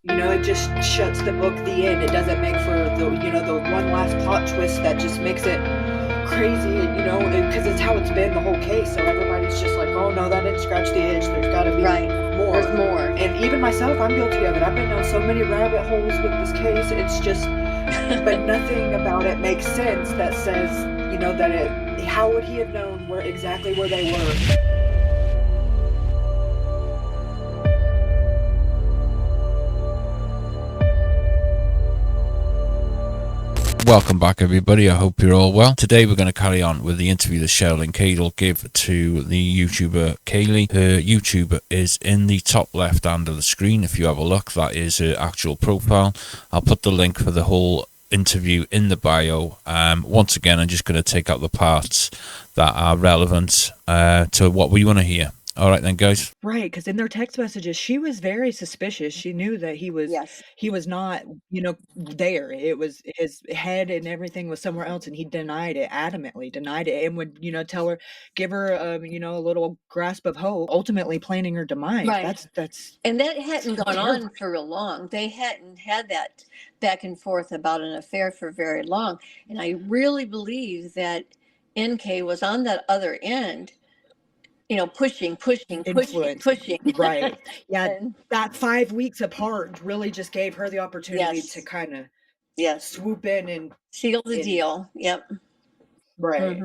it just shuts the book the end. It doesn't make for the one last plot twist that just makes it crazy, because it's how it's been the whole case. So everybody's just like, oh no, that didn't scratch the itch. There's got to be Right. more. There's more. And even myself, I'm guilty of it. I've been down so many rabbit holes with this case. It's just, but nothing about it makes sense that says, how would he have known exactly where they were? Welcome back, everybody. I hope you're all well. Today we're going to carry on with the interview that Shanann Kayli gave to the YouTuber Kayli. Her YouTube is in the top left hand of the screen. If you have a look, that is her actual profile. I'll put the link for the whole interview in the bio. Once again, I'm just going to take out the parts that are relevant to what we want to hear. All right then, guys. Right, because in their text messages, she was very suspicious. She knew that he was not, there. It was his head and everything was somewhere else, and he denied it, adamantly denied it, and would, tell her, give her, a little grasp of hope, ultimately planning her demise. Right. That's and that hadn't gone on for real long. They hadn't had that back and forth about an affair for very long, and I really believe that NK was on that other end. Pushing. Right. Yeah, And that 5 weeks apart really just gave her the opportunity to kind of swoop in and seal the deal. Yep. Right.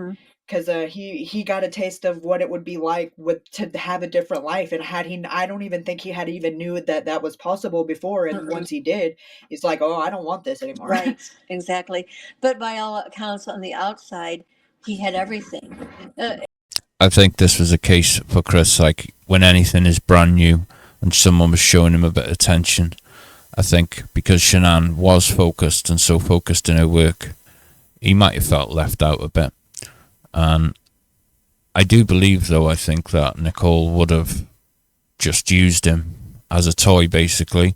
Because he got a taste of what it would be like to have a different life, and I don't even think he had even knew that was possible before, and once he did, he's like, oh, I don't want this anymore. Right, exactly. But by all accounts, on the outside, he had everything. I think this was a case for Chris, like when anything is brand new and someone was showing him a bit of attention. I think because Shanann was focused and so focused in her work, he might have felt left out a bit. And I do believe, though, I think that Nicole would have just used him as a toy, basically.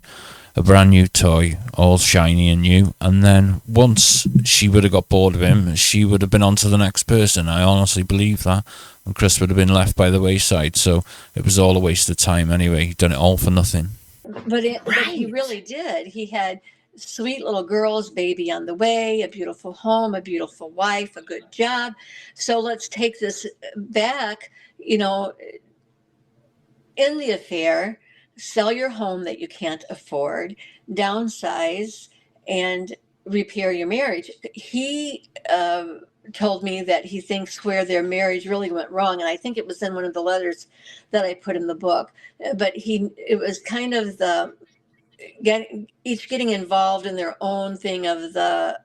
A brand new toy, all shiny and new, and then once she would have got bored of him, she would have been on to the next person. I honestly believe that, and Chris would have been left by the wayside. So it was all a waste of time anyway. He'd done it all for nothing. But he really did. He had sweet little girls, baby on the way, a beautiful home, a beautiful wife, a good job. So let's take this back. In the affair, sell your home that you can't afford, downsize, and repair your marriage. He told me that he thinks where their marriage really went wrong, and I think it was in one of the letters that I put in the book, but it was kind of each getting involved in their own thing of the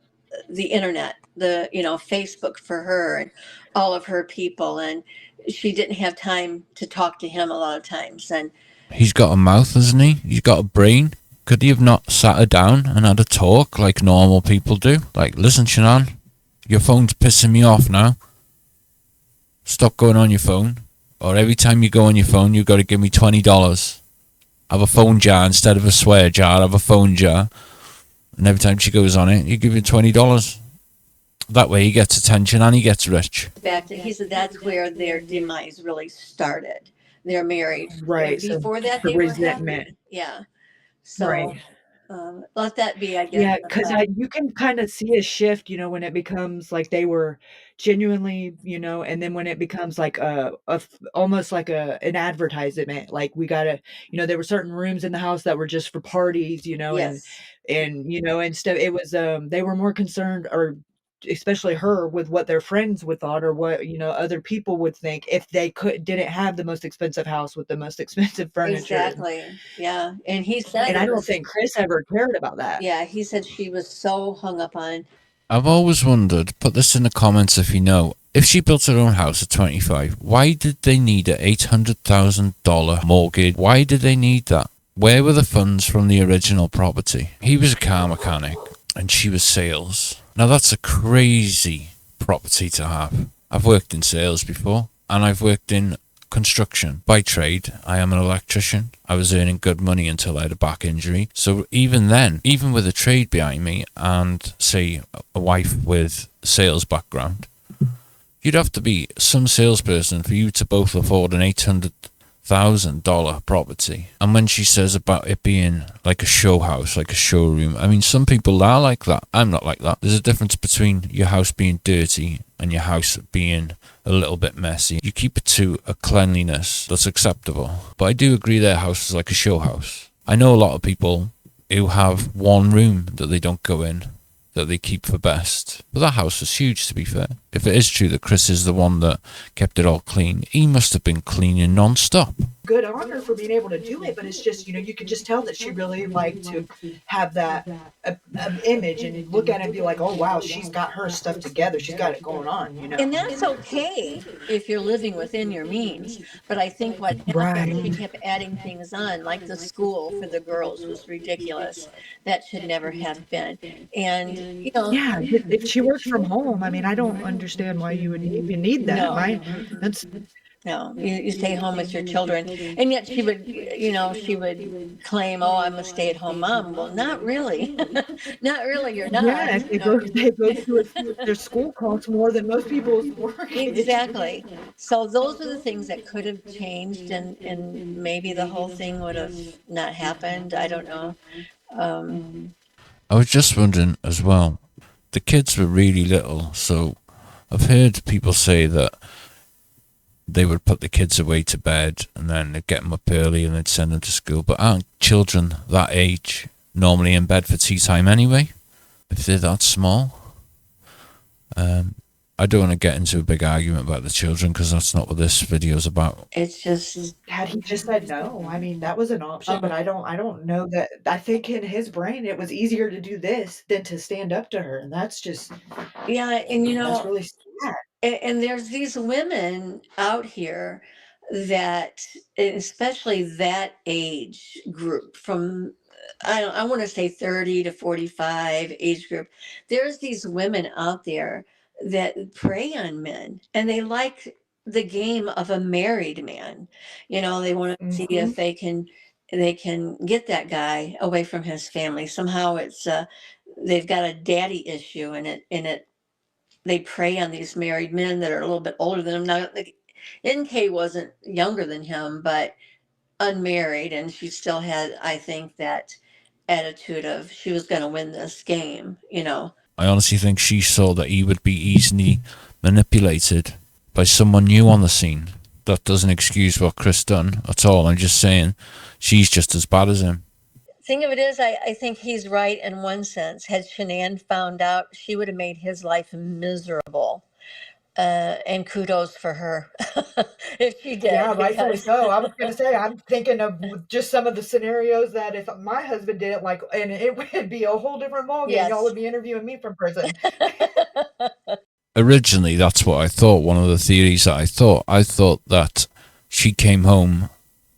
internet, Facebook for her and all of her people, and she didn't have time to talk to him a lot of times. And he's got a mouth, hasn't he? He's got a brain. Could he have not sat her down and had a talk like normal people do? Like, listen, Shanann, your phone's pissing me off now. Stop going on your phone. Or every time you go on your phone, you've got to give me $20. Have a phone jar instead of a swear jar. Have a phone jar. And every time she goes on it, you give her $20. That way he gets attention and he gets rich. He said that's where their demise really started. Their marriage. Right. Before that, the they resentment. were happy. Yeah. So Right. Let that be, I guess. Yeah, because you can kind of see a shift, when it becomes like they were genuinely, and then when it becomes like almost like an advertisement, like we gotta, there were certain rooms in the house that were just for parties, Yes. and instead it was they were more concerned, or especially her, with what their friends would thought, or what other people would think if they didn't have the most expensive house with the most expensive furniture. Exactly. Yeah. And he said, And I don't think Chris ever cared about that. Yeah, he said she was so hung up on. I've always wondered, put this in the comments if you know, if she built her own house at 25, why did they need an $800,000 mortgage? Why did they need that? Where were the funds from the original property? He was a car mechanic and she was sales. Now that's a crazy property to have. I've worked in sales before, and I've worked in construction. By trade, I am an electrician. I was earning good money until I had a back injury. So even then, even with a trade behind me and, say, a wife with sales background, you'd have to be some salesperson for you to both afford an $100,000 property. And when she says about it being like a show house, like a showroom, I mean, some people are like that. I'm not like that. There's a difference between your house being dirty and your house being a little bit messy. You keep it to a cleanliness that's acceptable. But I do agree their house is like a show house. I know a lot of people who have one room that they don't go in, that they keep for best. But that house was huge, to be fair. If it is true that Chris is the one that kept it all clean, he must have been cleaning non-stop. Good on her for being able to do it, but it's just, you could just tell that she really liked to have that image and look at it and be like, oh, wow, she's got her stuff together. She's got it going on, And that's okay if you're living within your means. But I think what happened, she Right. kept adding things on, like the school for the girls was ridiculous. That should never have been. And, Yeah, if she worked from home, I mean, I don't understand why you would even need that. no, That's no, you stay home with your children. And yet she would, she would claim, oh, I'm a stay-at-home mom. Well, not really. Not really, you're not. yeah, if they go to their school costs more than most people's mortgage. Exactly. So those are the things that could have changed, and maybe the whole thing would have not happened. I don't know. I was just wondering as well, the kids were really little, so I've heard people say that they would put the kids away to bed and then they'd get them up early and they'd send them to school. But aren't children that age normally in bed for tea time anyway, if they're that small? I don't want to get into a big argument about the children because that's not what this video is about. It's just, Had he just said no, I mean, that was an option, but I don't know that I think in his brain it was easier to do this than to stand up to her, and that's just yeah, and that's really sad. and there's these women out here that, especially that age group from, I want to say 30 to 45 age group. There's these women out there that prey on men, and they like the game of a married man. They want to see if Mhm. they can get that guy away from his family. Somehow it's they've got a daddy issue, and it they prey on these married men that are a little bit older than him. Now, like, NK wasn't younger than him, but unmarried, and she still had, I think, that attitude of she was going to win this game. I honestly think she saw that he would be easily manipulated by someone new on the scene. That doesn't excuse what Chris done at all. I'm just saying she's just as bad as him. Thing of it is, I think he's right in one sense. Had Shanann found out, she would have made his life miserable. And kudos for her if she Yeah, did, rightfully because so. I was gonna say, I'm thinking of just some of the scenarios that if my husband did it, like, and it would be a whole different ballgame. Y'all yes. would be interviewing me from prison. Originally, that's what I thought. One of the theories that I thought that she came home.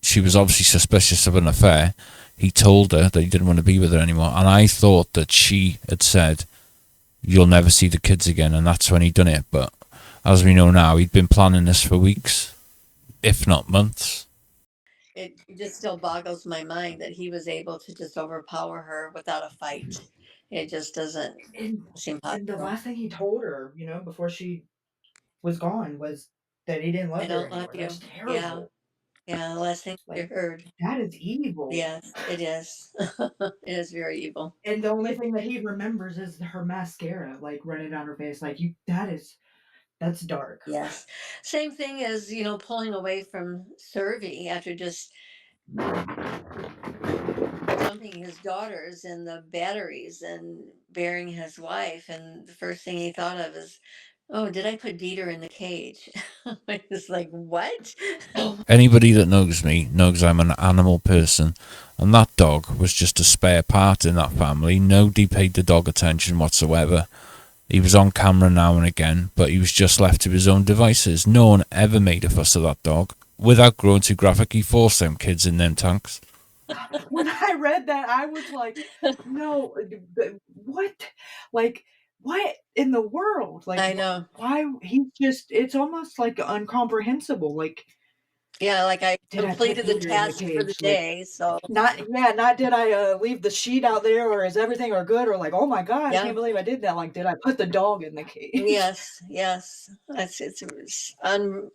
She was obviously suspicious of an affair. He told her that he didn't want to be with her anymore. And I thought that she had said, you'll never see the kids again. And that's when he done it. But as we know now, he'd been planning this for weeks, if not months. It just still boggles my mind that he was able to just overpower her without a fight. It just doesn't And seem and the possible. last thing he told her, before she was gone was that he didn't I love her don't love anymore. you. That's Yeah. terrible. Yeah. The last thing you Like, heard. that is evil. Yes, it is. It is very evil. And the only thing that he remembers is her mascara, like, running down her face. Like, that's dark. Yes. Same thing as, pulling away from Survey after just dumping his daughters in the batteries and burying his wife. And the first thing he thought of is, oh, did I put Dieter in the cage? It's like, what? Anybody that knows me knows I'm an animal person. And that dog was just a spare part in that family. Nobody paid the dog attention whatsoever. He was on camera now and again, but he was just left to his own devices. No one ever made a fuss of that dog. Without growing too graphic, he forced them kids in them tanks. When I read that, I was like, "No, what? Like, what in the world? Like, I know. why he's just it's almost, like, incomprehensible, like, Yeah, like I did I put completed the Peter in the task for the cage? Like, day. So, not did I, leave the sheet out there or is everything are good or like, "Oh my god, I yeah. can't believe I did that." Like, did I put the dog in the cage? Yes, yes. It's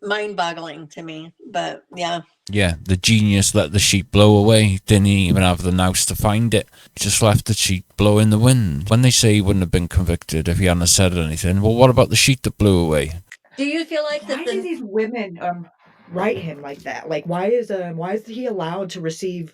mind boggling to me. But yeah. Yeah, the genius let the sheet blow away. Didn't even have the nous to find it. Just left the sheet blow in the wind. When they say he wouldn't have been convicted if he hadn't said anything, well, what about the sheet that blew away? Do you feel like Why that do the these women, write him like that? Like, why is he allowed to receive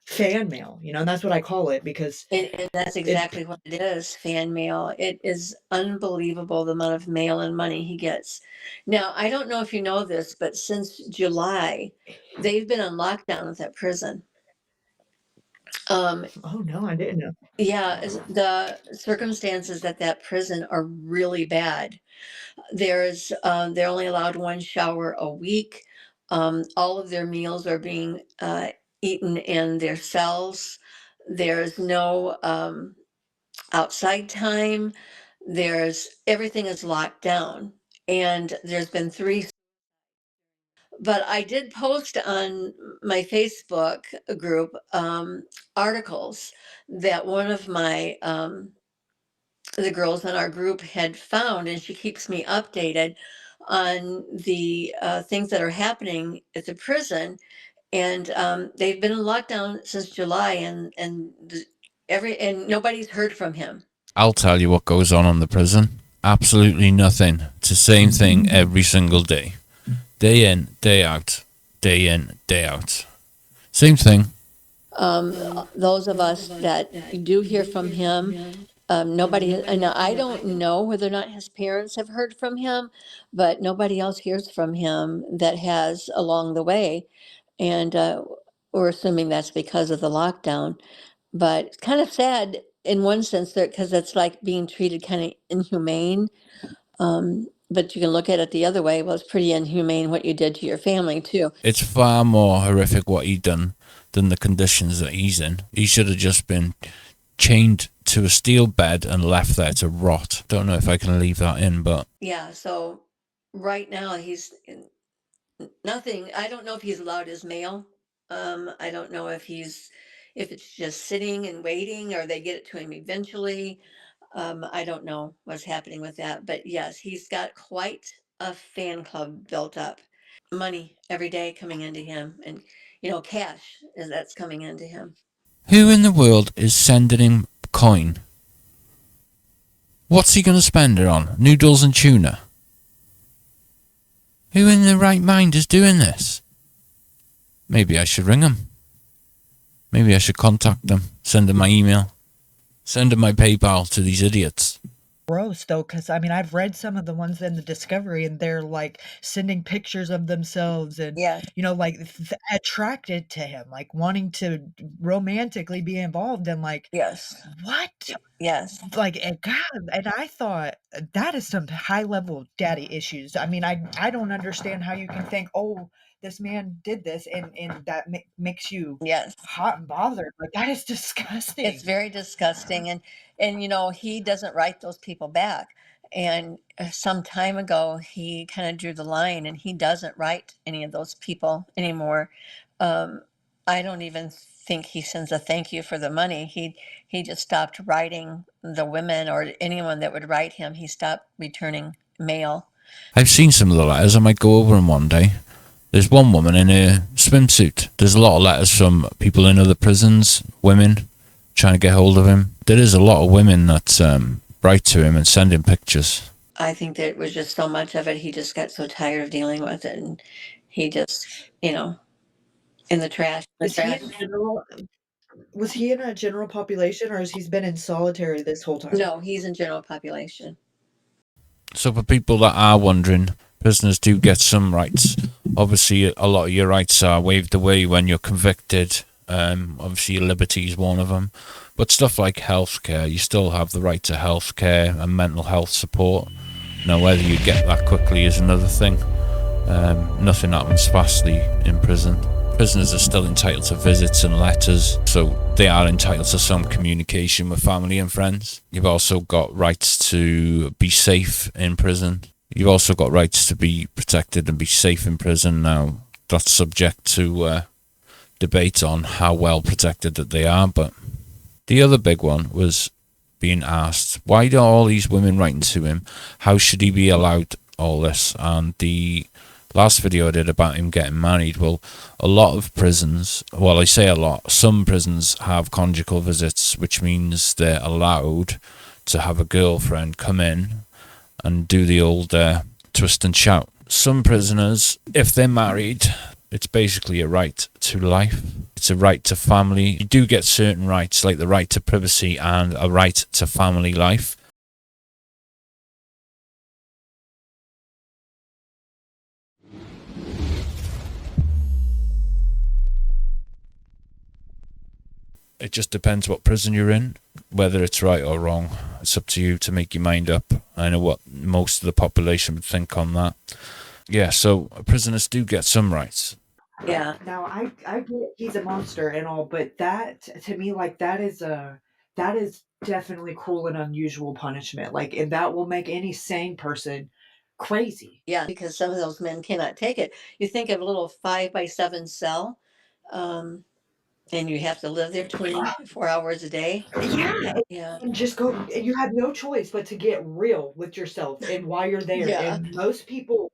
fan mail? You know, and that's what I call it because and that's it exactly what it is, fan mail. It is unbelievable the amount of mail and money he gets. Now, I don't know if you know this, but since July, they've been on lockdown at that prison. Oh, no, I didn't know. Yeah, the circumstances at that prison are really bad. They're only allowed one shower a week. All of their meals are being eaten in their cells. There's no outside time. There's everything is locked down, and there's been three. But I did post on my Facebook group articles that one of my the girls in our group had found, and she keeps me updated on the things that are happening at the prison. And they've been in lockdown since July, and nobody's heard from him. I'll tell you what goes on the prison. Absolutely nothing. It's the same thing every single day. Day in, day out. Day in, day out. Same thing. Those of us that do hear from him, nobody, and I don't know whether or not his parents have heard from him, but nobody else hears from him that has along the way. And we're assuming that's because of the lockdown. But it's kind of sad in one sense that because it's like being treated kind of inhumane. But you can look at it the other way. Well, it's pretty inhumane what you did to your family too. It's far more horrific what he done than the conditions that he's in. He should have just been chained to a steel bed and left there to rot. Don't know if I can leave that in, but yeah. So right now he's nothing. I don't know if he's allowed his mail. I don't know if it's just sitting and waiting, or they get it to him eventually. I don't know what's happening with that, but yes, he's got quite a fan club built up. Money every day coming into him, and cash that's coming into him. who in the world is sending him coin? What's he going to spend it on? Noodles and tuna? Who in their right mind is doing this? Maybe I should ring him. Maybe I should contact them, send them my email, send them my PayPal to these idiots. Gross though, because I mean I've read some of the ones in the Discovery, and they're like sending pictures of themselves, and Yeah. like attracted to him, like wanting to romantically be involved, and like Yes. what? Yes. Like, and God, and I thought that is some high level daddy issues. I mean, I don't understand how you can think, oh, this man did this, and that makes you Yes. hot and bothered. Like that is disgusting. It's very disgusting, and he doesn't write those people back. And some time ago, he kind of drew the line, and he doesn't write any of those people anymore. I don't even think he sends a thank you for the money. He just stopped writing the women or anyone that would write him. He stopped returning mail. I've seen some of the letters. I might go over them one day. There's one woman in a swimsuit. There's a lot of letters from people in other prisons, women, trying to get hold of him. There is a lot of women that write to him and send him pictures. I think that it was just so much of it. He just got so tired of dealing with it, and he just, in the trash. Was he in a general population, or has he been in solitary this whole time? No, he's in general population. So for people that are wondering, prisoners do get some rights. Obviously, a lot of your rights are waived away when you're convicted. Obviously, your liberty is one of them. But stuff like healthcare, you still have the right to healthcare and mental health support. Now, whether you get that quickly is another thing. Nothing happens fastly in prison. Prisoners are still entitled to visits and letters, so they are entitled to some communication with family and friends. You've also got rights to be safe in prison. You've also got rights to be protected and be safe in prison. Now, that's subject to debate on how well protected that they are, but the other big one was being asked, why are all these women writing to him? How should he be allowed all this? And the last video I did about him getting married. Well, a lot of prisons, well, I say a lot, some prisons have conjugal visits, which means they're allowed to have a girlfriend come in and do the old twist and shout. Some prisoners, if they're married, it's basically a right to life. It's a right to family. You do get certain rights, like the right to privacy and a right to family life. It just depends what prison you're in, whether it's right or wrong. It's up to you to make your mind up. I know what most of the population would think on that. Yeah, so prisoners do get some rights. Yeah. Now I get he's a monster and all, but that to me, like, that is definitely cruel and unusual punishment. Like, and that will make any sane person crazy. Yeah, because some of those men cannot take it. You think of a little 5 by 7 cell, um, and you have to live there 24 hours a day. Yeah, Yeah. and just go. You have no choice but to get real with yourself and while you're there. Yeah. And most people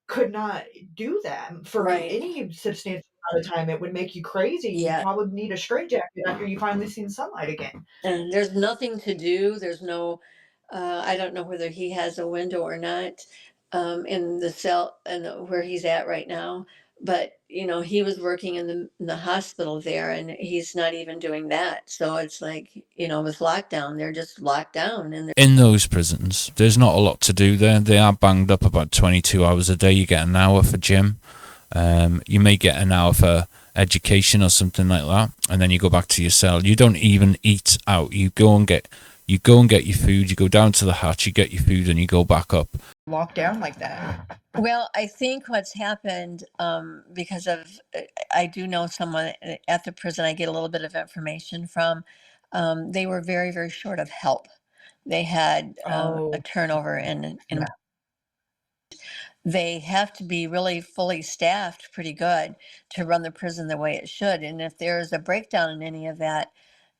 could not do that for Right. any substantial amount of time. It would make you crazy. You'd Yeah. probably need a straitjacket after you finally seen sunlight again. And there's nothing to do. There's no, I don't know whether he has a window or not, in the cell and where he's at right now. But he was working in the hospital there, and he's not even doing that. So it's like, with lockdown, they're just locked down, and In those prisons, there's not a lot to do there. They are banged up about 22 hours a day. You get an hour for gym. You may get an hour for education or something like that, and then you go back to your cell. You don't even eat out. You go and get your food. You go down to the hatch, you get your food, and you go back up. Locked down like that. Well, I think what's happened, because of, I do know someone at the prison I get a little bit of information from. They were very, very short of help. They had a Oh, turnover, and yeah. they have to be really fully staffed pretty good to run the prison the way it should. And if there's a breakdown in any of that,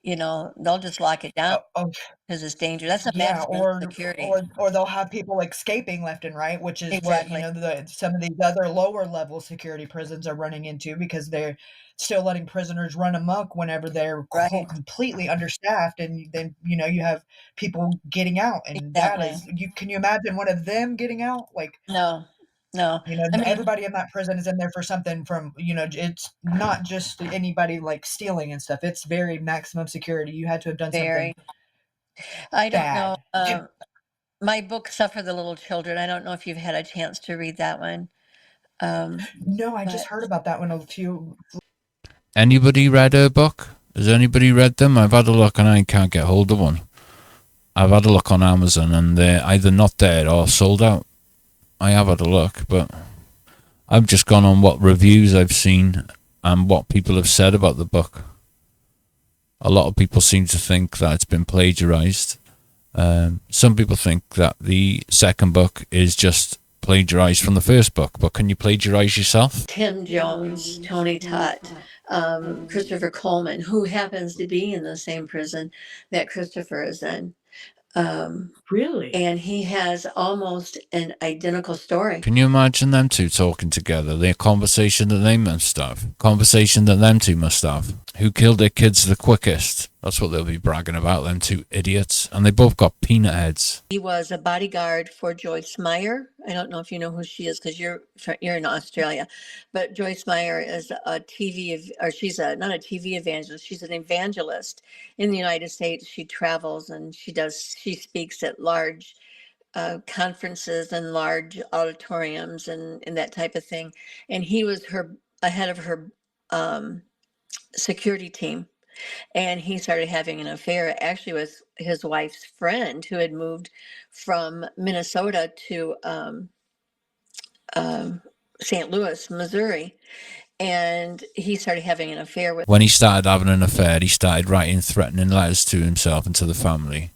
they'll just lock it down Oh, because it's dangerous. That's a yeah, maximum security. or they'll have people escaping left and right, which is what, Exactly. some of these other lower level security prisons are running into because they're still letting prisoners run amok whenever they're Right. completely understaffed, and then, you have people getting out, and that Exactly. is can you imagine one of them getting out? Like, No, no. I mean, everybody in that prison is in there for something from, it's not just anybody, like, stealing and stuff. It's very maximum security. You had to have done something very. I don't know. bad. My book, Suffer the Little Children. I don't know if you've had a chance to read that one. No, I just But heard about that one a few. Anybody read her book? Has anybody read them? I've had a look and I can't get hold of one. I've had a look on Amazon and they're either not there or sold out. I have had a look, but I've just gone on what reviews I've seen and what people have said about the book. A lot of people seem to think that it's been plagiarized. Some people think that the second book is just plagiarized from the first book, but can you plagiarize yourself? Tim Jones, Tony Todd, Christopher Coleman, who happens to be in the same prison that Christopher is in. Really? And he has almost an identical story. Can you imagine them two talking together? The conversation that they must have. Conversation that them two must have. Who killed their kids the quickest? That's what they'll be bragging about, them two idiots. And they both got peanut heads. He was a bodyguard for Joyce Meyer. I don't know if you know who she is because you're in Australia, but Joyce Meyer is a or she's not a TV evangelist. She's an evangelist in the United States. She travels and she speaks at large conferences and large auditoriums and that type of thing. And he was ahead of her security team. And he started having an affair actually with his wife's friend who had moved from Minnesota to St. Louis, Missouri. And he started having an affair with. When he started having an affair, he started writing threatening letters to himself and to the family.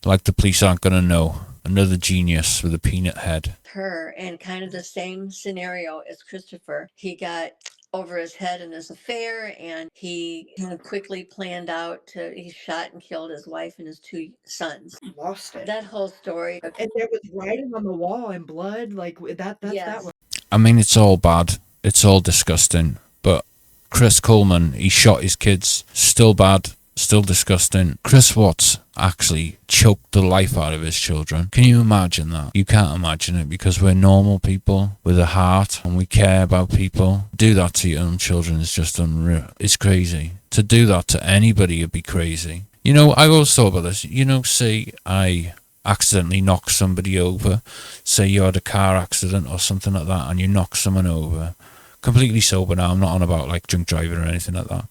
Like the police aren't going to know. Another genius with a peanut head. Her, and kind of the same scenario as Christopher. He got over his head in his affair, and he kind of quickly planned out he shot and killed his wife and his 2 sons. Lost it. That whole story. And there was writing on the wall and blood, like, that's that Yes. one. I mean, it's all bad. It's all disgusting. But Chris Coleman, he shot his kids. Still bad. Still disgusting. Chris Watts actually choked the life out of his children. Can you imagine that? You can't imagine it, because we're normal people with a heart and we care about people. Do that to your own children is just unreal. It's crazy. To do that to anybody would be crazy. You know, I always thought about this. You know, say I accidentally knock somebody over. Say you had a car accident or something like that and you knock someone over. Completely sober now. I'm not on about like drink driving or anything like that.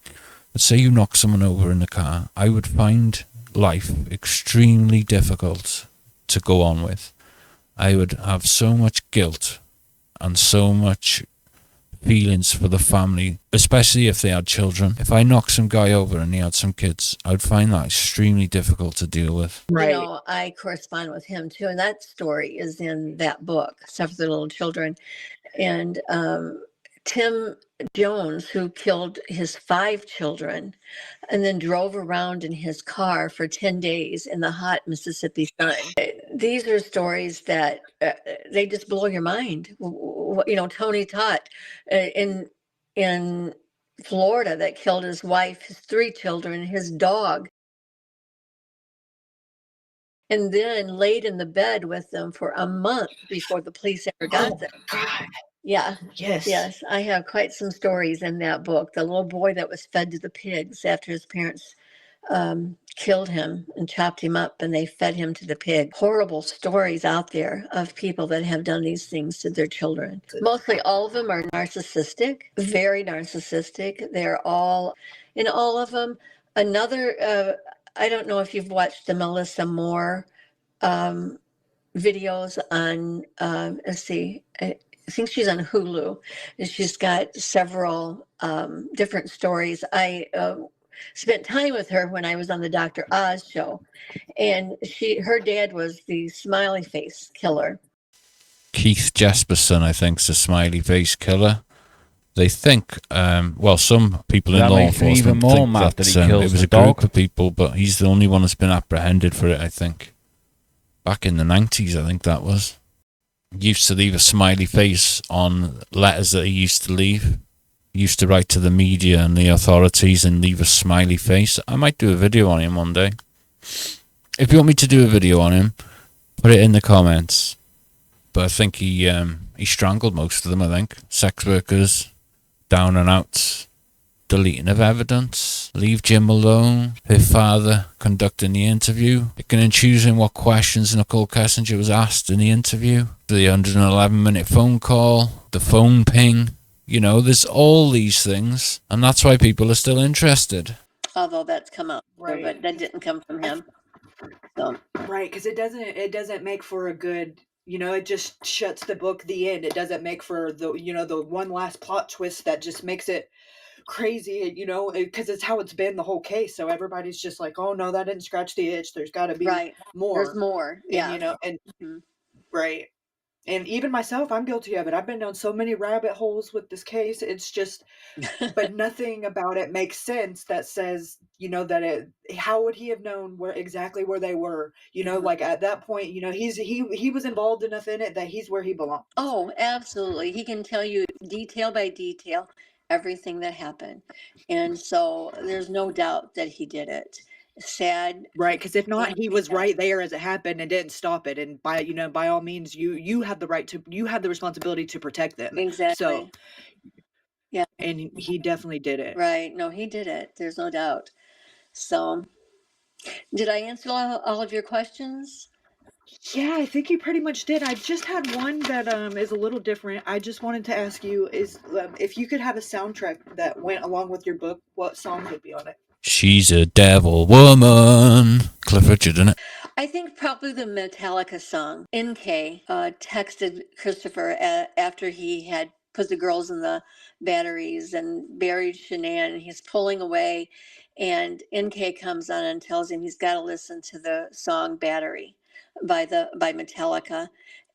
But say you knock someone over in the car. I would find life extremely difficult to go on with. I would have so much guilt and so much feelings for the family, especially if they had children. If I knocked some guy over and he had some kids, I would find that extremely difficult to deal with. Right. You know, I correspond with him too, and that story is in that book, Stuff for the Little Children. And Tim Jones, who killed his 5 children and then drove around in his car for 10 days in the hot Mississippi sun. These are stories that they just blow your mind. You know, Tony Todd in Florida that killed his wife, his 3 children, his dog, and then laid in the bed with them for a month before the police ever got them. God. Yeah. Yes. Yes. I have quite some stories in that book. The little boy that was fed to the pigs after his parents killed him and chopped him up, and they fed him to the pig. Horrible stories out there of people that have done these things to their children. Mostly all of them are narcissistic, very narcissistic. They're all, in all of them. Another, I don't know if you've watched the Melissa Moore videos on, let's see, I think she's on Hulu, and she's got several different stories. I spent time with her when I was on the Dr. Oz show, and her dad was the smiley face killer. Keith Jesperson, I think, is a smiley face killer. They think, well, some people in law enforcement think that it was a group of people, but he's the only one that's been apprehended for it, I think. Back in the 90s, I think that was. He used to leave a smiley face on letters that he used to leave. He used to write to the media and the authorities and leave a smiley face. I might do a video on him one day. If you want me to do a video on him, put it in the comments. But I think he strangled most of them, I think. Sex workers, down and outs, deleting of evidence, leave Jim alone, her father conducting the interview, picking and choosing what questions Nicole Kessinger was asked in the interview, the 111-minute phone call, the phone ping. You know, there's all these things, and that's why people are still interested. Although that's come out, right, but that didn't come from him. So. Right, because it doesn't make for a good, you know, it just shuts the book the end. It doesn't make for the, you know, the one last plot twist that just makes it crazy, you know, because it's how it's been the whole case. So everybody's just like, oh no, that didn't scratch the itch. There's got to be more. There's more, yeah. And, you know, and right. And even myself, I'm guilty of it. I've been down so many rabbit holes with this case. It's just, but nothing about it makes sense that says, you know, that how would he have known exactly where they were? You know, like at that point, you know, he was involved enough in it that he's where he belongs. Oh, absolutely. He can tell you detail by detail everything that happened. And so there's no doubt that he did it. Sad, right? Because if not, he was right there as it happened and didn't stop it. And by all means, you have the right to, you have the responsibility to protect them. Exactly. So yeah, and he definitely did it. Right? No, he did it. There's no doubt. So, did I answer all of your questions? Yeah, I think you pretty much did. I just had one that is a little different. I just wanted to ask you is if you could have a soundtrack that went along with your book, what song would be on it? She's a devil woman. Cliff Richard, isn't it? I think probably the Metallica song. NK texted Christopher after he had put the girls in the batteries and buried Shanann. He's pulling away, and NK comes on and tells him he's got to listen to the song "Battery" by Metallica.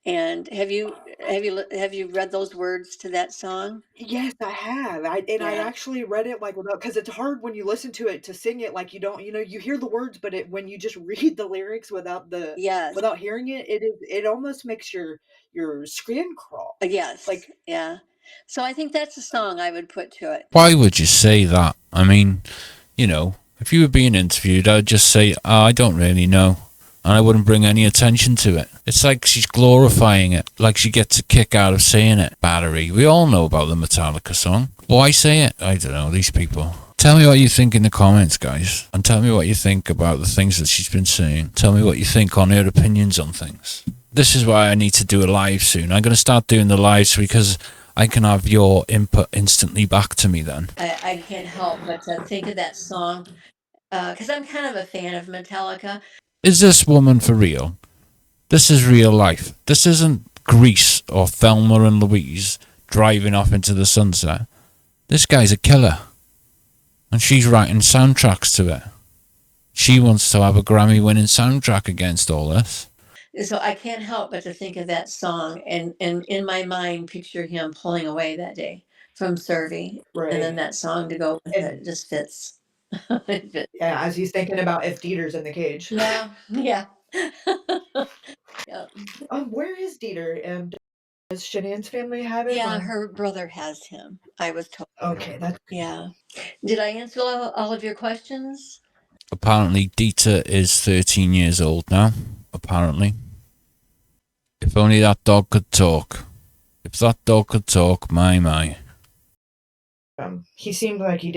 And have you read those words to that song? Yes, I have. I Yeah. actually read it, like, without, because it's hard when you listen to it to sing it, like, you don't, you hear the words, but when you just read the lyrics Yes. without hearing it, it almost makes your skin crawl. Yes. Like, Yeah. So I think that's a song I would put to it. Why would you say that? I mean, if you were being interviewed, I'd just say, I don't really know. And I wouldn't bring any attention to it. It's like she's glorifying it, like she gets a kick out of saying it. Battery. We all know about the Metallica song. Why say it? I don't know, these people. Tell me what you think in the comments, guys. And tell me what you think about the things that she's been saying. Tell me what you think on her opinions on things. This is why I need to do a live soon. I'm going to start doing the lives because I can have your input instantly back to me then. I can't help but to think of that song because I'm kind of a fan of Metallica. Is this woman for real? This is real life. This isn't Grease or Thelma and Louise driving off into the sunset. This guy's a killer. And she's writing soundtracks to it. She wants to have a Grammy-winning soundtrack against all this. So I can't help but to think of that song and in my mind picture him pulling away that day from serving. And then right. that song to go with And it just fits. It fits. yeah, as he's thinking about if Dieter's in the cage. Yeah, yeah. Yeah. Where is Dieter? Does Shanann's family have him, Yeah, or? her brother has him, I was told. Okay, that's Yeah. Did I answer all of your questions? Apparently, Dieter is 13 years old now. Apparently. If only that dog could talk. If that dog could talk, my. he seemed like he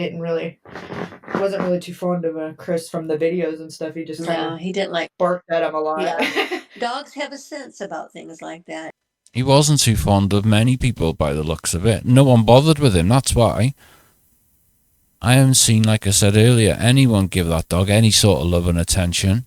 wasn't really too fond of Chris from the videos and stuff. He just kind Yeah, of he didn't like. barked at him a lot. Yeah. Dogs have a sense about things like that. He wasn't too fond of many people by the looks of it. No one bothered with him, that's why. I haven't seen, like I said earlier, anyone give that dog any sort of love and attention.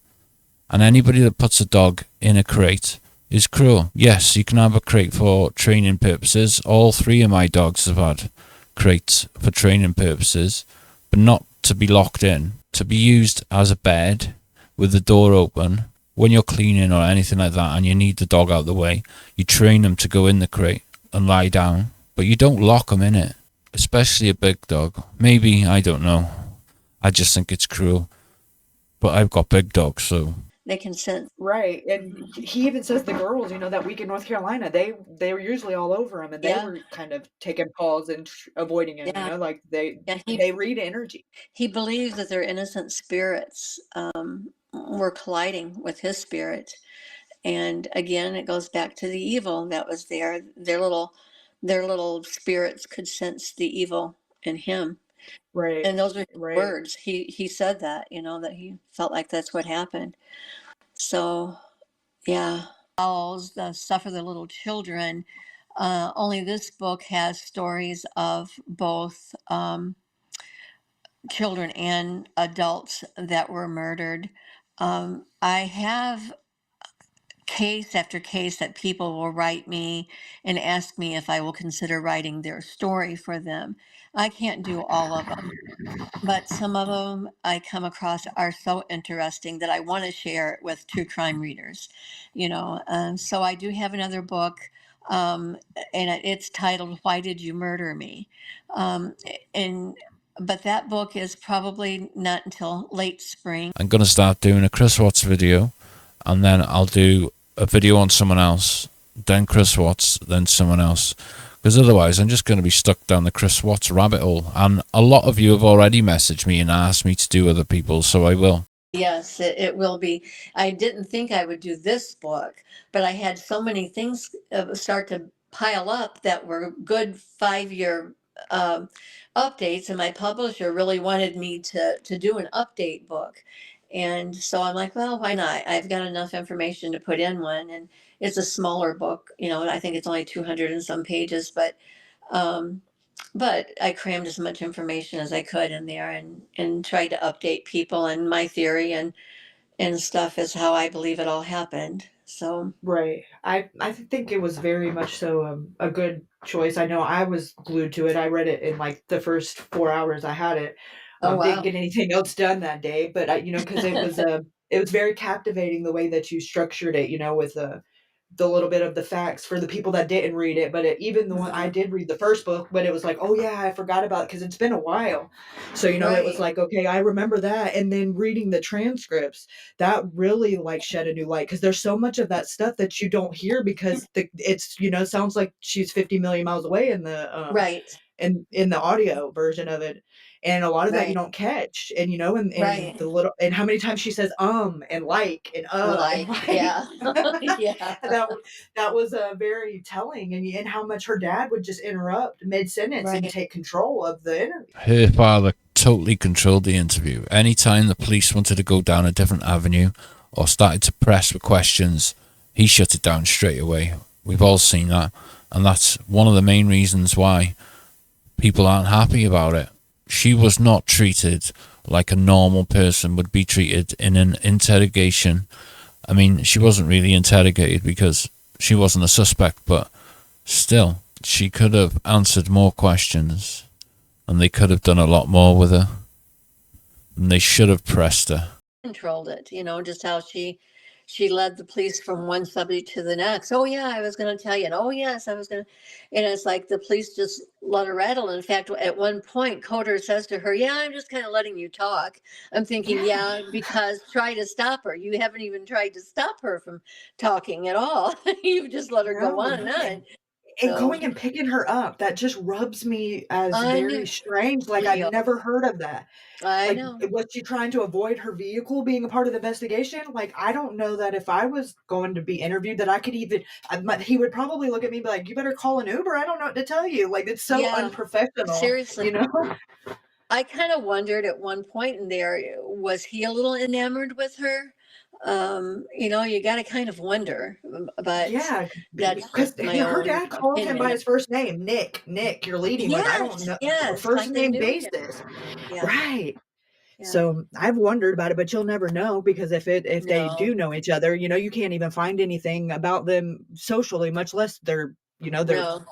And anybody that puts a dog in a crate is cruel. Yes, you can have a crate for training purposes. All 3 of my dogs have had crates for training purposes, but not to be locked in. To be used as a bed with the door open when you're cleaning or anything like that and you need the dog out of the way. You train them to go in the crate and lie down, but you don't lock them in it. Especially a big dog. Maybe, I don't know. I just think it's cruel. But I've got big dogs, so They can sense. Right, and he even says the girls, that week in North Carolina, they were usually all over him, and they Yeah. were kind of taking paws and avoiding him. Yeah. Like Yeah, they read energy. he believes that their innocent spirits were colliding with his spirit. And again, it goes back to the evil that was there. Their little spirits could sense the evil in him. Right, And those were his right. words. He said that, that he felt like that's what happened. So yeah. Owls, the stuff of the little children. Only this book has stories of both children and adults that were murdered. I have case after case that people will write me and ask me if I will consider writing their story for them. I can't do all of them, but some of them I come across are so interesting that I want to share it with true crime readers. So I do have another book, um, and it's titled "Why Did You Murder Me?" And but that book is probably not until late spring. I'm going to start doing a Chris Watts video, and then I'll do a video on someone else, then Chris Watts, then someone else. Because otherwise, I'm just going to be stuck down the Chris Watts rabbit hole. And a lot of you have already messaged me and asked me to do other people, so I will. Yes, it will be. I didn't think I would do this book, but I had so many things start to pile up that were good 5-year updates, and my publisher really wanted me to do an update book. And so I'm like, well, why not? I've got enough information to put in one, and it's a smaller book, and I think it's only 200 and some pages, um, but I crammed as much information as I could in there and tried to update people and my theory and stuff is how I believe it all happened. So Right. I think it was very much so a good choice. I know I was glued to it. I read it in like the first 4 hours I had it. oh Didn't wow. get anything else done that day, but because it was very captivating the way that you structured it. With the little bit of the facts for the people that didn't read it, but even the one I did read the first book, but it was like, oh yeah, I forgot about it because it's been a while. So, it was Right. like, okay, I remember that. And then reading the transcripts, that really like shed a new light because there's so much of that stuff that you don't hear because it's, sounds like she's 50 million miles away Right. in the audio version of it. And a lot of that you Right. don't catch. And and Right. the little and how many times she says and like and Like, like yeah. Yeah. that that was very telling and how much her dad would just interrupt mid-sentence and Right. take control of the interview. Her father totally controlled the interview. Anytime the police wanted to go down a different avenue or started to press with questions, he shut it down straight away. We've all seen that, and that's one of the main reasons why people aren't happy about it. She was not treated like a normal person would be treated in an interrogation. I mean, she wasn't really interrogated because she wasn't a suspect, but still, she could have answered more questions, and they could have done a lot more with her, and they should have pressed her. Controlled it, just how she led the police from one subject to the next. Oh yeah, I was going to tell you. And oh yes, I was going to. And it's like the police just let her rattle. In fact, at one point, Coder says to her, "Yeah, I'm just kind of letting you talk." I'm thinking, yeah, because try to stop her. You haven't even tried to stop her from talking at all. You've just let her go No, on and on. and So going and picking her up, that just rubs me as I very knew. strange. Like I've Yeah, never heard of that. I Like, know. was she trying to avoid her vehicle being a part of the investigation? Like, I don't know that if I was going to be interviewed that I could even he would probably look at me and be like, "You better call an Uber. I don't know what to tell you." Like, it's so Yeah, unprofessional, seriously. you know? I kind of wondered at one point in there, was he a little enamored with her? You got to kind of wonder, but Yeah, that's because just my her own dad called him by opinion. his first name, Nick. Nick, you're leading. Like, I don't Yes, know, a yes, first like they name knew him. basis. Yeah, Right. yeah. So I've wondered about it, but you'll never know because if they No, do know each other, you can't even find anything about them socially, much less their no,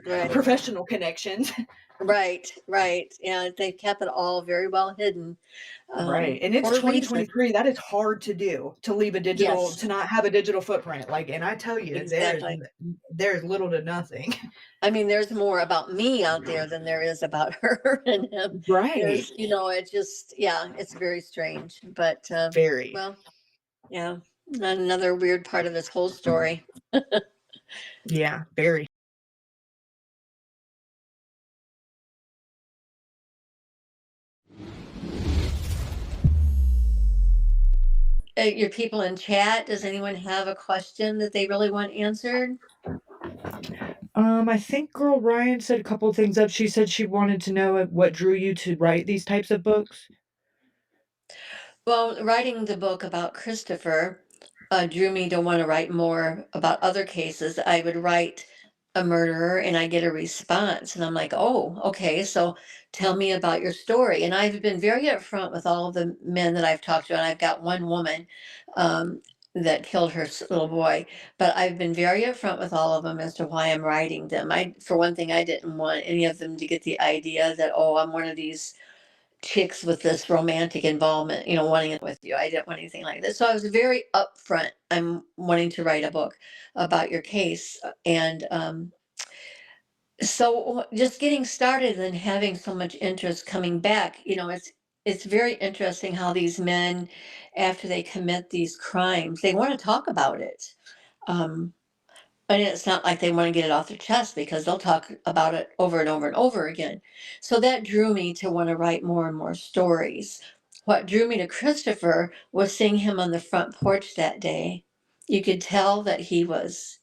right, professional connections. right, right. Yeah, they kept it all very well hidden, Right. And it's for a reason. 2023. That is hard to do to leave Yes, to not have a digital footprint. Like, and I tell you, exactly. there's little to nothing. I mean, there's more about me out there than there is about her and him. Right. It just, yeah, it's very strange. But, Very. well, yeah, another weird part of this whole story. Yeah, very. Your people in chat, does anyone have a question that they really want answered? I think girl Ryan said a couple things up. She said she wanted to know what drew you to write these types of books. Well, writing the book about Christopher drew me to want to write more about other cases. I would write a murderer and I get a response, and I'm like, oh, okay, so tell me about your story. And I've been very upfront with all of the men that I've talked to, and I've got one woman um, that killed her little boy, but I've been very upfront with all of them as to why I'm writing them. For one thing, I didn't want any of them to get the idea that, oh, I'm one of these chicks with this romantic involvement, wanting it with you. I didn't want anything like this. So I was very upfront. I'm wanting to write a book about your case. And so just getting started and having so much interest coming back, it's very interesting how these men, after they commit these crimes, they want to talk about it. Um, and it's not like they want to get it off their chest because they'll talk about it over and over and over again. So that drew me to want to write more and more stories. What drew me to Christopher was seeing him on the front porch that day. You could tell that he was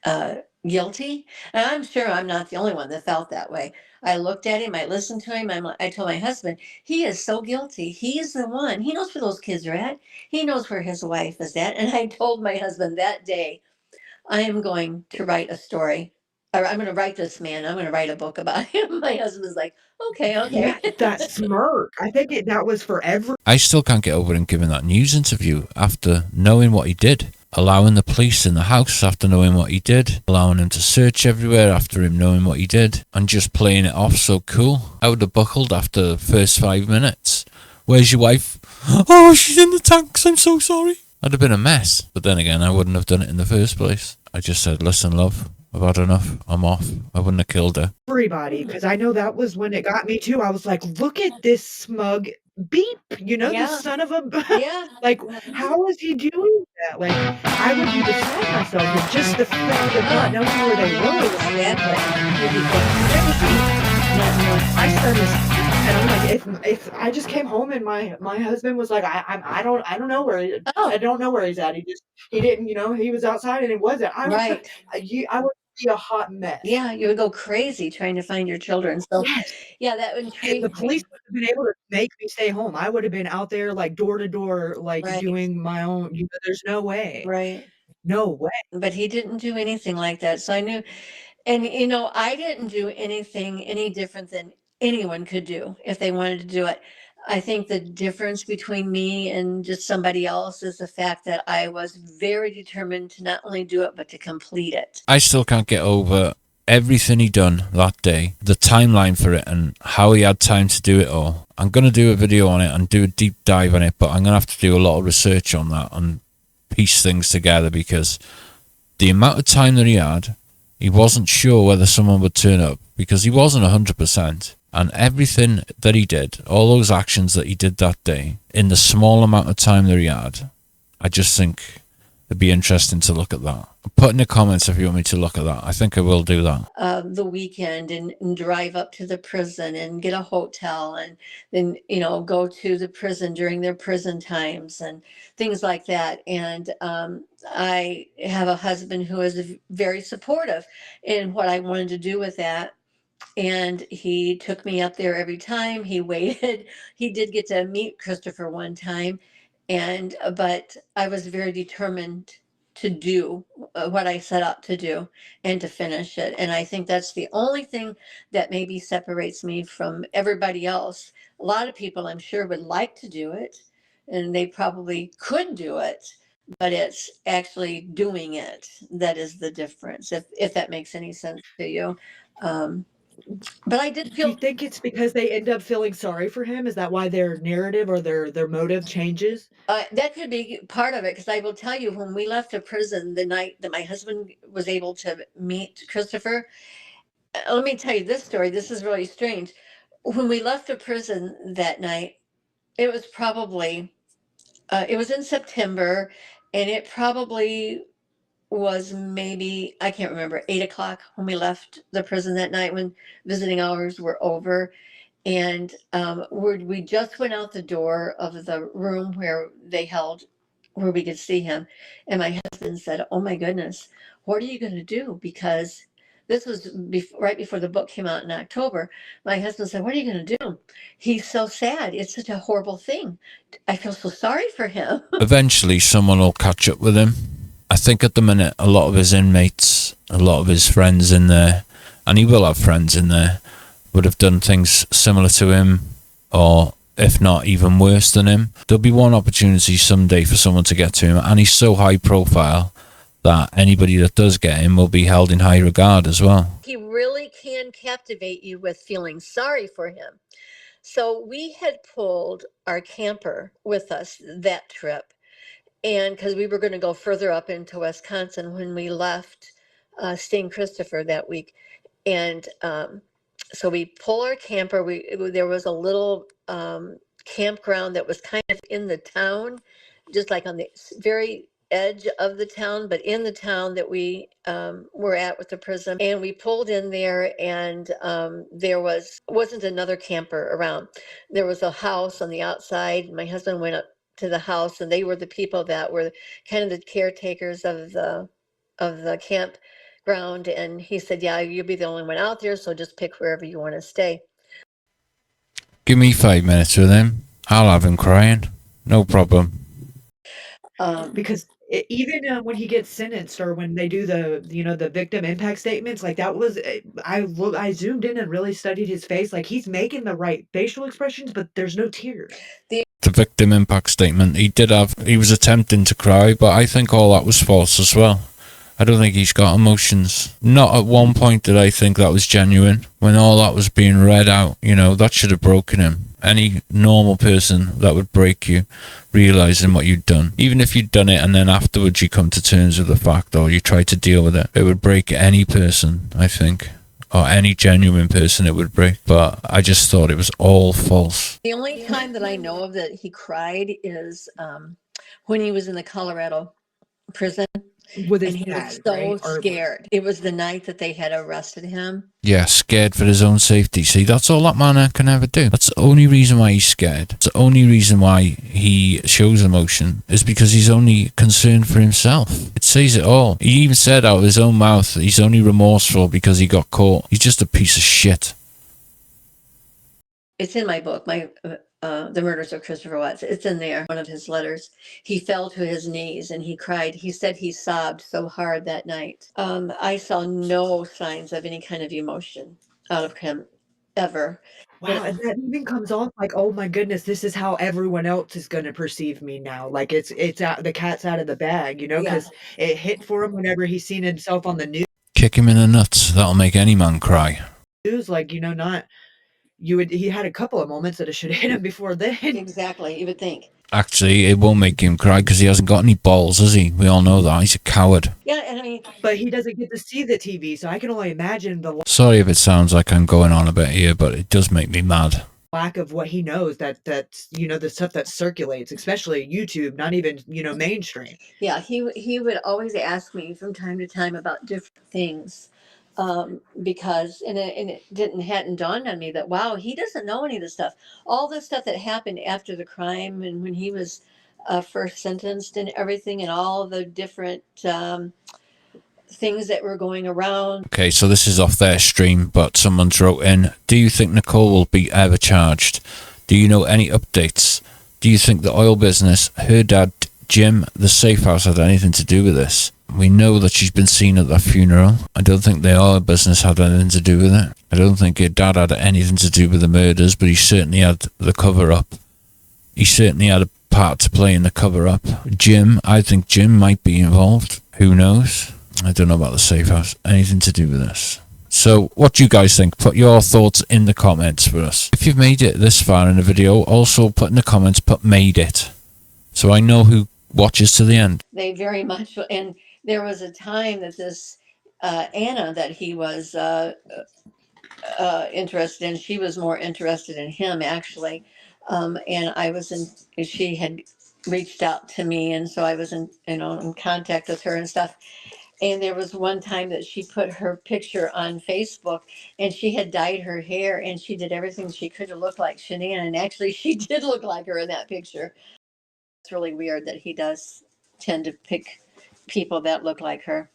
uh, guilty. And I'm sure I'm not the only one that felt that way. I looked at him, I listened to him. I told my husband, he is so guilty. He is the one. He knows where those kids are at. He knows where his wife is at. And I told my husband that day, I am going to write a story. Or I'm going to write this man. I'm going to write a book about him. My husband's like, okay, Yeah, okay. that smirk. I think that was for every. I still can't get over him giving that news interview after knowing what he did, allowing the police in the house after knowing what he did, allowing him to search everywhere after him knowing what he did, and just playing it off so cool. I would have buckled after the first 5 minutes. Where's your wife? Oh, she's in the tanks, I'm so sorry. I'd have been a mess. But then again, I wouldn't have done it in the first place. I just said, listen, love, I've had enough. I'm off. I wouldn't have killed her. Everybody, because I know that was when it got me too. I was like, look at this smug beep, the son of a Yeah. like, how is he doing that? Like, I would be beside myself with just the fact of not knowing where they were. I started, and I'm like, if I just came home and my husband was like, I don't know where I don't know where he's at. He didn't, he was outside and it wasn't. I would be a hot mess. Yeah, you would go crazy trying to find your children. So, yes. Yeah, that And intrigued the police would have been able to make me stay home. I would have been out there like door to door, like doing my own. There's no way. Right. No way. But he didn't do anything like that. So I knew, and I didn't do anything any different than anyone could do if they wanted to do it. I think the difference between me and just somebody else is the fact that I was very determined to not only do it, but to complete it. I still can't get over everything he done that day, the timeline for it and how he had time to do it all. I'm going to do a video on it and do a deep dive on it, but I'm going to have to do a lot of research on that and piece things together, because the amount of time that he had, he wasn't sure whether someone would turn up, because he wasn't 100%. And everything that he did, all those actions that he did that day, in the small amount of time that he had, I just think it'd be interesting to look at that. Put in the comments if you want me to look at that. I think I will do that. The weekend and drive up to the prison and get a hotel and then, go to the prison during their prison times and things like that. And I have a husband who is very supportive in what I wanted to do with that. And he took me up there every time. He waited. He did get to meet Christopher one time, but I was very determined to do what I set out to do and to finish it. And I think that's the only thing that maybe separates me from everybody else. A lot of people, I'm sure, would like to do it, and they probably could do it, but it's actually doing it that is the difference, if that makes any sense to you. But I did feel. Do you think it's because they end up feeling sorry for him? Is that why their narrative or their motive changes? That could be part of it, because I will tell you, when we left the prison the night that my husband was able to meet Christopher, let me tell you this story. This is really strange. When we left the prison that night, it was probably, it was in September, and it probably was maybe, I can't remember, 8 o'clock when we left the prison that night when visiting hours were over. And we just went out the door of the room where they held, where we could see him. And my husband said, "Oh my goodness, what are you going to do?" Because this was right before the book came out in October. My husband said, "What are you going to do? He's so sad. It's such a horrible thing. I feel so sorry for him." Eventually, someone will catch up with him. I think at the minute, a lot of his inmates, a lot of his friends in there, and he will have friends in there, would have done things similar to him, or if not even worse than him. There'll be one opportunity someday for someone to get to him, and he's so high profile that anybody that does get him will be held in high regard as well. He really can captivate you with feeling sorry for him. So we had pulled our camper with us that trip, and because we were going to go further up into Wisconsin when we left seeing Christopher that week. And so we pull our camper. There was a little campground that was kind of in the town, just like on the very edge of the town, but in the town that we were at with the prison. And we pulled in there, and there wasn't another camper around. There was a house on the outside. My husband went up to the house, and they were the people that were kind of the caretakers of the campground. And he said, "Yeah, you'll be the only one out there, so just pick wherever you want to stay." Give me 5 minutes with him. I'll have him crying. No problem. Because even when he gets sentenced, or when they do the victim impact statements, like that was, I zoomed in and really studied his face. Like, he's making the right facial expressions, but there's no tears. The victim impact statement, he was attempting to cry, but I think all that was false as well. I don't think he's got emotions. Not at one point did I think that was genuine. When all that was being read out, that should have broken him. Any normal person, that would break you, realizing what you'd done. Even if you'd done it and then afterwards you come to terms with the fact, or you try to deal with it, it would break any person, I think. Or any genuine person it would break. But I just thought it was all false. The only time that I know of that he cried is when he was in the Colorado prison. With his and he dad, was so right? scared. It was the night that they had arrested him. Yeah, scared for his own safety. See, that's all that man can ever do. That's the only reason why he's scared. It's the only reason why he shows emotion, is because he's only concerned for himself. It says it all. He even said out of his own mouth he's only remorseful because he got caught. He's just a piece of shit. It's in my book, The Murders of Christopher Watts. It's in there, one of his letters. He fell to his knees and he cried. He said he sobbed so hard that night. I saw no signs of any kind of emotion out of him ever. Wow, and that even comes off like, oh my goodness, this is how everyone else is going to perceive me now. Like it's out, the cat's out of the bag, you know, because it hit for him whenever he's seen himself on the news. Kick him in the nuts. That'll make any man cry. Like, you know, not. He had a couple of moments that it should have hit him before then. Exactly, you would think. Actually, it won't make him cry because he hasn't got any balls, has he? We all know that. He's a coward. Yeah, and I mean... But he doesn't get to see the TV, so I can only imagine the... Sorry if it sounds like I'm going on a bit here, but it does make me mad. Lack of what he knows, that's, you know, the stuff that circulates, especially YouTube, not even, you know, mainstream. Yeah, he would always ask me from time to time about different things. Because it hadn't dawned on me that, wow, he doesn't know any of this stuff. All the stuff that happened after the crime and when he was first sentenced and everything, and all the different things that were going around. Okay, so this is off their stream, but someone's wrote in, do you think Nicole will be ever charged? Do you know any updates? Do you think the oil business, her dad, Jim, the safe house had anything to do with this? We know that she's been seen at that funeral. I don't think the oil business had anything to do with it. I don't think her dad had anything to do with the murders, but he certainly had the cover-up. He certainly had a part to play in the cover-up. Jim, I think Jim might be involved. Who knows? I don't know about the safe house. Anything to do with this. So, what do you guys think? Put your thoughts in the comments for us. If you've made it this far in the video, also put in the comments, put made it. So I know who watches to the end. They very much, and there was a time that this Anna that he was interested in, she was more interested in him actually, and she had reached out to me, and so I was in contact with her and stuff. And there was one time that she put her picture on Facebook, and she had dyed her hair, and she did everything she could to look like Shanann, and actually she did look like her in that picture. It's really weird that he does tend to pick people that look like her.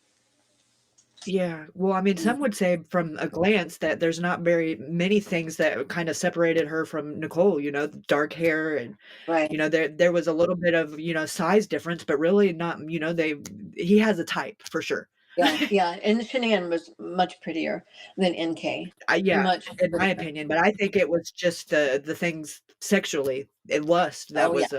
Yeah, well, I mean, some would say from a glance that there's not very many things that kind of separated her from Nicole, you know, dark hair and, right. You know, there was a little bit of, you know, size difference, but really not, you know, he has a type for sure. Yeah, and Shanann was much prettier than NK. Yeah, in my opinion, but I think it was just the things sexually and lust that was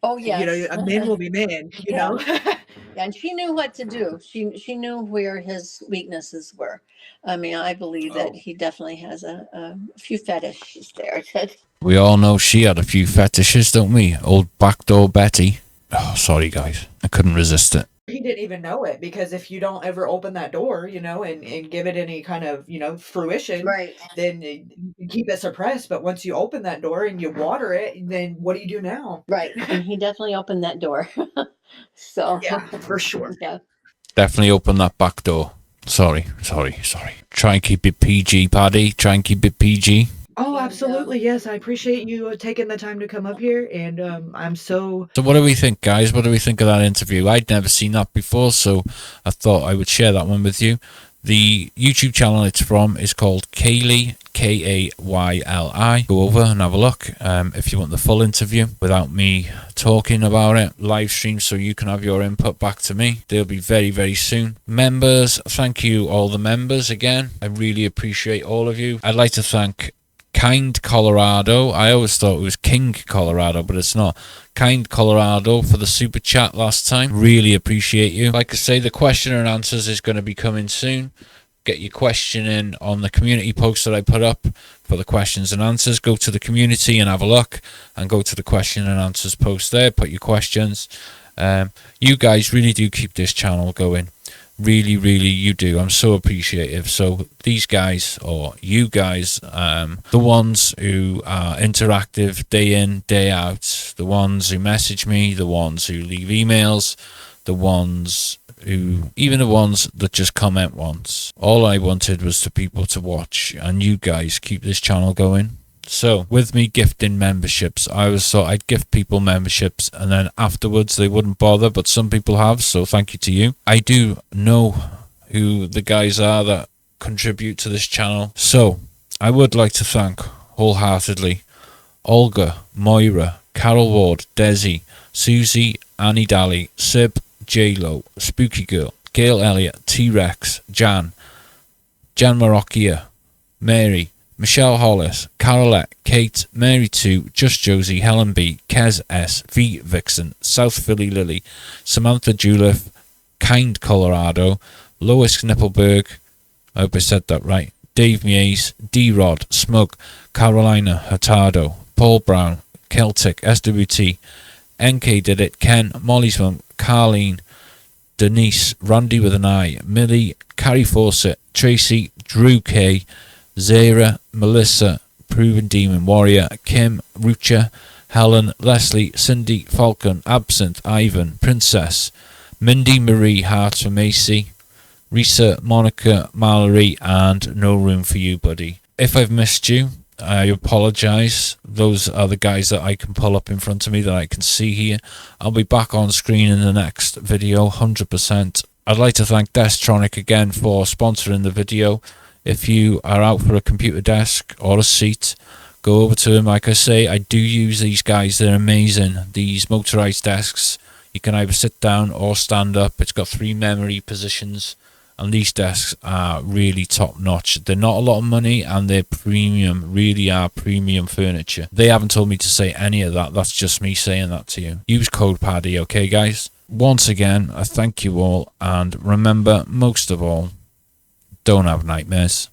Oh yes. You know, a man will be man, you know. Yeah, and she knew what to do. She knew where his weaknesses were. I mean, I believe that he definitely has a few fetishes there. We all know she had a few fetishes, don't we? Old backdoor Betty. Oh, sorry guys, I couldn't resist it. He didn't even know it, because if you don't ever open that door, you know, and give it any kind of, you know, fruition, right, then you can keep it suppressed. But once you open that door and you water it, then what do you do now? Right, and he definitely opened that door. So yeah, for sure. Yeah, definitely open that back door. Sorry. Try and keep it PG, Paddy. Try and keep it PG. Oh, absolutely. Yes, I appreciate you taking the time to come up here, and I'm so... So what do we think, guys? What do we think of that interview? I'd never seen that before, so I thought I would share that one with you. The YouTube channel it's from is called Kayli, Kayli. Go over and have a look if you want the full interview without me talking about it. Live stream so you can have your input back to me. They'll be very, very soon. Members, thank you all the members again. I really appreciate all of you. I'd like to thank Kind Colorado. I always thought it was King Colorado, but it's not. Kind Colorado for the super chat last time. Really appreciate you. Like I say, the question and answers is going to be coming soon. get your question in on the community post that I put up for the questions and answers. Go to the community and have a look, and go to the question and answers post there, put your questions. You guys really do keep this channel going. Really, really, you do. I'm so appreciative. So these guys, or you guys, the ones who are interactive day in, day out, the ones who message me, the ones who leave emails, the ones who, even the ones that just comment once. All I wanted was for people to watch, and you guys keep this channel going. So with me gifting memberships, I always thought I'd gift people memberships and then afterwards they wouldn't bother, but some people have, so thank you to you. I do know who the guys are that contribute to this channel, so I would like to thank wholeheartedly Olga, Moira, Carol Ward, Desi, Susie, Annie Daly, Sib, J-Lo, Spooky Girl, Gail Elliott, T-Rex, Jan Marocchia, Mary, Michelle Hollis, Carolette, Kate, Mary 2, Just Josie, Helen B, Kez S, V Vixen, South Philly Lily, Samantha Juliff, Kind Colorado, Lois Knippelberg, I hope I said that right, Dave Mies, D-Rod, Smug, Carolina Hurtado, Paul Brown, Celtic, SWT, NK Did It, Ken, Molly's Monk, Carleen, Denise, Randy with an I, Millie, Carrie Fawcett, Tracy, Drew K, Zara, Melissa, Proven Demon Warrior, Kim, Rucha, Helen, Leslie, Cindy, Falcon, Absinthe, Ivan, Princess, Mindy Marie, Hearts for Macy, Risa, Monica, Mallory, and No Room for You, Buddy. If I've missed you, I apologise. Those are the guys that I can pull up in front of me that I can see here. I'll be back on screen in the next video, 100%. I'd like to thank Destronic again for sponsoring the video. If you are out for a computer desk or a seat, go over to him. Like I say, I do use these guys. They're amazing. These motorized desks, you can either sit down or stand up. It's got 3 memory positions, and these desks are really top notch. They're not a lot of money, and they're premium, really are premium furniture. They haven't told me to say any of that. That's just me saying that to you. Use code PADDY, okay guys? Once again, I thank you all, and remember, most of all, don't have nightmares.